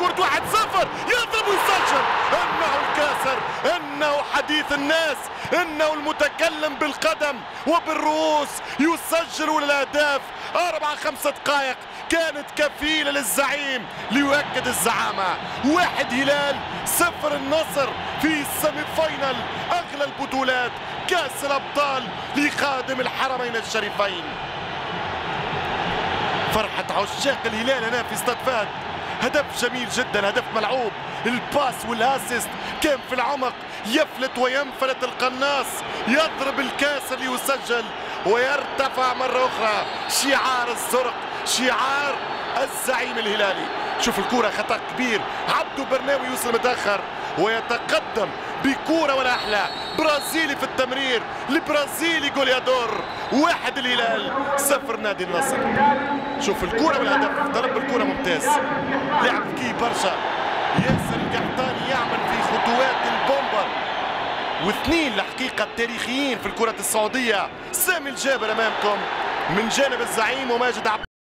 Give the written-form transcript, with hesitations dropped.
كرة 1-0 يضرب ويسجل. انه الكاسر، انه حديث الناس، انه المتكلم بالقدم وبالرؤوس، يسجل الاهداف. 4-5 دقائق كانت كفيلة للزعيم ليؤكد الزعامة. 1 هلال 0 النصر في السيمي فاينل اغلى البطولات كاس الابطال لخادم الحرمين الشريفين. فرحة عشاق الهلال هنا في استاد فهد. هدف جميل جدا، هدف ملعوب، الباس والاسيست كان في العمق، يفلت وينفلت القناص، يضرب الكاسر ليسجل ويرتفع مرة أخرى شعار الزرق، شعار الزعيم الهلالي. شوف الكرة خطأ كبير، عبدو برناوي يوصل متأخر ويتقدم بكرة ولا أحلى. برازيلي في التمرير، البرازيلي جوليادور. 1 الهلال 0 نادي النصر. شوف الكرة والهدف، ضرب الكرة ممتاز، لعب ذكي برشا. ياسر القحطاني يعمل في خطوات البومبر. واثنين الحقيقة التاريخيين في الكرة السعودية، سامي الجابر أمامكم من جانب الزعيم وماجد عبد